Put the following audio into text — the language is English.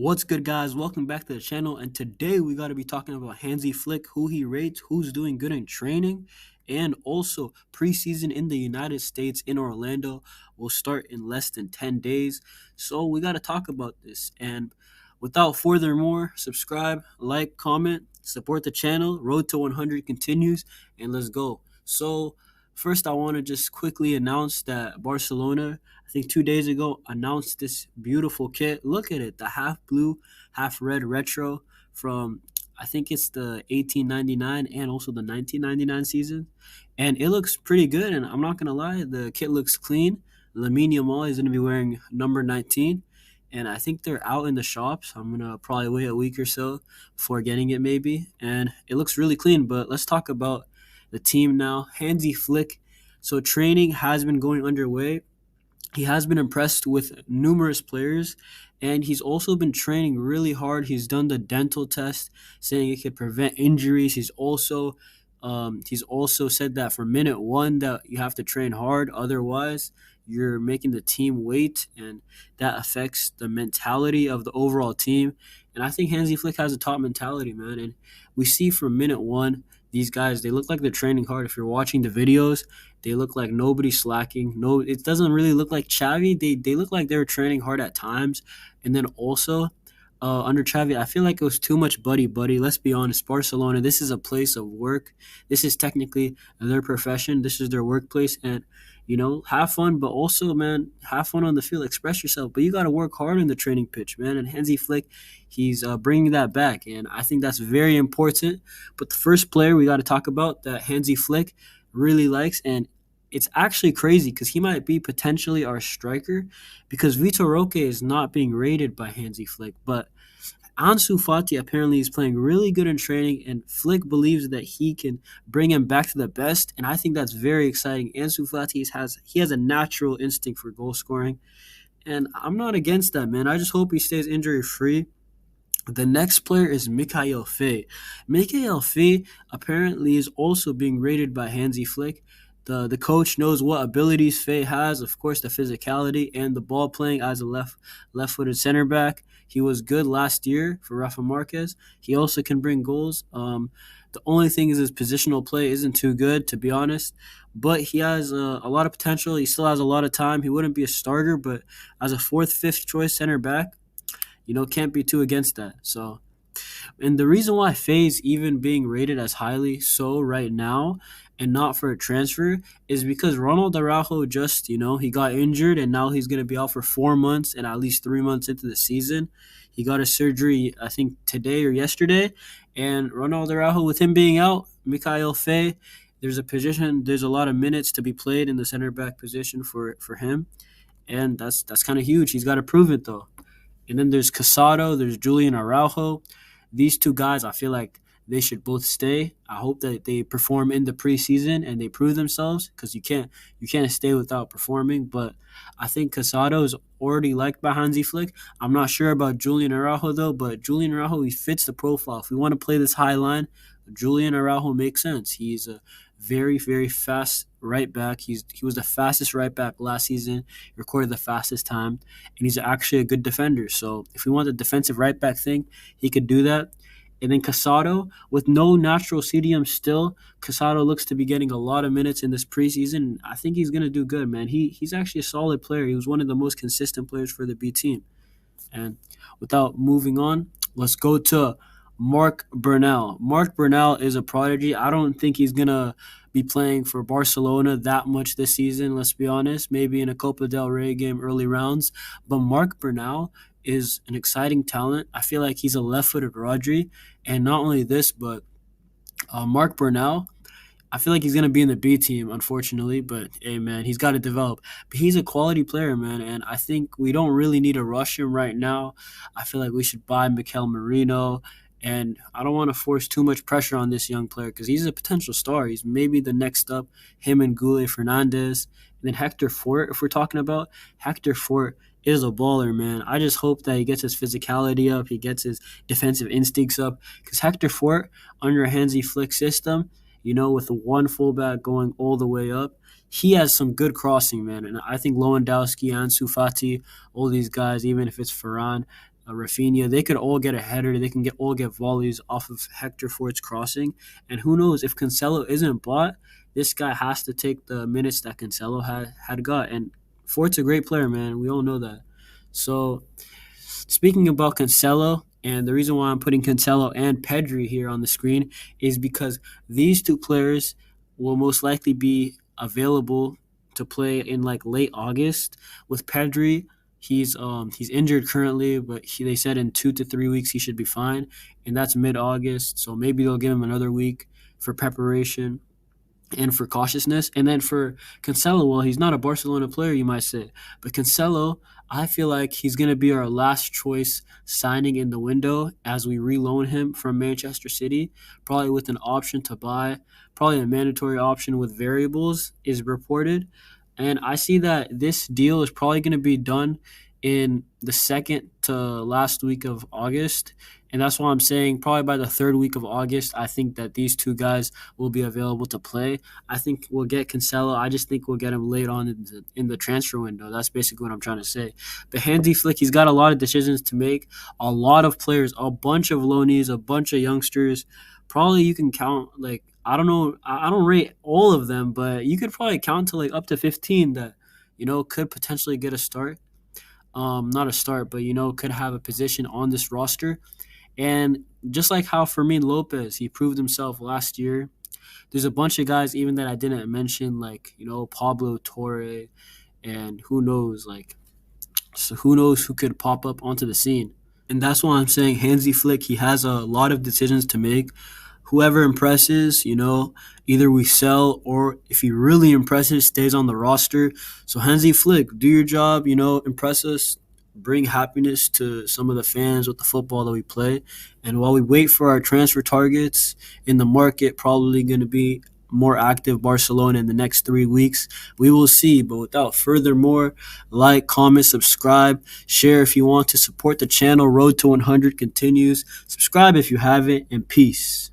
What's good, guys? Welcome back to the channel. And today we got to be talking about Hansi Flick, who he rates, who's doing good in training, and also preseason in the United States in Orlando will start in less than 10 days. So we got to talk about this. And without furthermore, subscribe, like, comment, support the channel. Road to 100 continues, and let's go. So, first, I want to just quickly announce that Barcelona, I think 2 days ago, announced this beautiful kit. Look at it, the half blue, half red retro from, I think it's the 1899 and also the 1999 season. And it looks pretty good. And I'm not going to lie, the kit looks clean. Lamine Yamal is going to be wearing number 19. And I think they're out in the shops. I'm going to probably wait a week or so before getting it, maybe. And it looks really clean. But let's talk about the team now. Hansi Flick. So training has been going underway. He has been impressed with numerous players, and he's also been training really hard. He's done the dental test, saying it could prevent injuries. He's also said that for minute one that you have to train hard, otherwise you're making the team wait, and that affects the mentality of the overall team. And I think Hansi Flick has a top mentality, man. And we see from minute one, these guys, they look like they're training hard. If you're watching the videos, they look like nobody's slacking. No, it doesn't really look like Xavi. They look like they were training hard at times. And then also under Xavi, I feel like it was too much buddy buddy. Let's be honest, Barcelona. This is a place of work. This is technically their profession. This is their workplace, and have fun, but also, man, have fun on the field. Express yourself, but you got to work hard in the training pitch, man. And Hansi Flick, he's bringing that back, and I think that's very important. But the first player we got to talk about that Hansi Flick really likes, and it's actually crazy because he might be potentially our striker because Vitor Roque is not being rated by Hansi Flick. But Ansu Fati apparently is playing really good in training, and Flick believes that he can bring him back to the best, and I think that's very exciting. Ansu Fati has a natural instinct for goal scoring, and I'm not against that, man. I just hope he stays injury free. The next player is Mikhail Fay. Mikhail Fay apparently is also being rated by Hansi Flick. The coach knows what abilities Fay has, of course, the physicality and the ball playing as a left-footed center back. He was good last year for Rafa Marquez. He also can bring goals. The only thing is his positional play isn't too good, to be honest. But he has a lot of potential. He still has a lot of time. He wouldn't be a starter, but as a fourth, fifth choice center back, can't be too against that. So, and the reason why Faye's even being rated as highly so right now and not for a transfer is because Ronald Araujo just, he got injured and now he's going to be out for 4 months and at least 3 months into the season. He got a surgery, I think, today or yesterday. And Ronald Araujo, with him being out, Mikhail Faye, there's a lot of minutes to be played in the center back position for him. And that's kind of huge. He's got to prove it, though. And then there's Casado, there's Julian Araujo. These two guys, I feel like they should both stay. I hope that they perform in the preseason and they prove themselves because you can't stay without performing. But I think Casado is already liked by Hansi Flick. I'm not sure about Julian Araujo though, but Julian Araujo, he fits the profile. If we want to play this high line, Julian Araujo makes sense. He's a very, very fast right back. He was the fastest right back last season. He recorded the fastest time, and he's actually a good defender. So if we want the defensive right back thing, he could do that. And then Casado, with no natural CDM still, Casado looks to be getting a lot of minutes in this preseason. I think he's going to do good, man. He's actually a solid player. He was one of the most consistent players for the B team. And without moving on, let's go to Marc Bernal. Marc Bernal is a prodigy. I don't think he's going to be playing for Barcelona that much this season, let's be honest. Maybe in a Copa del Rey game early rounds. But Marc Bernal is an exciting talent. I feel like he's a left-footed Rodri. And not only this, but Marc Bernal, I feel like he's going to be in the B team, unfortunately. But, hey, man, he's got to develop. But he's a quality player, man. And I think we don't really need to rush him right now. I feel like we should buy Mikel Merino. And I don't want to force too much pressure on this young player because he's a potential star. He's maybe the next up, him and Gule Fernandez. And then Hector Fort, if we're talking about, Hector Fort is a baller, man. I just hope that he gets his physicality up, he gets his defensive instincts up. Because Hector Fort, under a Hansi Flick system, with the one fullback going all the way up, he has some good crossing, man. And I think Lewandowski, Ansu Fati, all these guys, even if it's Ferran, Rafinha, they could all get a header. They can all get volleys off of Hector Fort's crossing. And who knows, if Cancelo isn't bought, this guy has to take the minutes that Cancelo had got. And Fort's a great player, man. We all know that. So speaking about Cancelo, and the reason why I'm putting Cancelo and Pedri here on the screen is because these two players will most likely be available to play in like late August. With Pedri, he's injured currently, but they said in 2 to 3 weeks he should be fine, and that's mid-August. So maybe they'll give him another week for preparation and for cautiousness. And then for Cancelo, well, he's not a Barcelona player, you might say. But Cancelo, I feel like he's going to be our last choice signing in the window as we reloan him from Manchester City, probably with an option to buy, probably a mandatory option with variables is reported. And I see that this deal is probably going to be done in the second to last week of August. And that's why I'm saying probably by the third week of August, I think that these two guys will be available to play. I think we'll get Cancelo. I just think we'll get him late on in the transfer window. That's basically what I'm trying to say. But Hansi Flick, he's got a lot of decisions to make. A lot of players, a bunch of loanees, a bunch of youngsters. Probably you can count, like, I don't know. I don't rate all of them, but you could probably count to like up to 15 that, could potentially get a start. Not a start, but, could have a position on this roster. And just like how Fermin Lopez, he proved himself last year, there's a bunch of guys even that I didn't mention, like, Pablo Torre, and who knows who could pop up onto the scene. And that's why I'm saying Hansi Flick, he has a lot of decisions to make. Whoever impresses, either we sell, or if he really impresses, stays on the roster. So Hansi Flick, do your job, impress us, bring happiness to some of the fans with the football that we play. And while we wait for our transfer targets in the market, probably going to be more active Barcelona in the next 3 weeks. We will see. But without further more, like, comment, subscribe, share if you want to support the channel. Road to 100 continues. Subscribe if you haven't, and peace.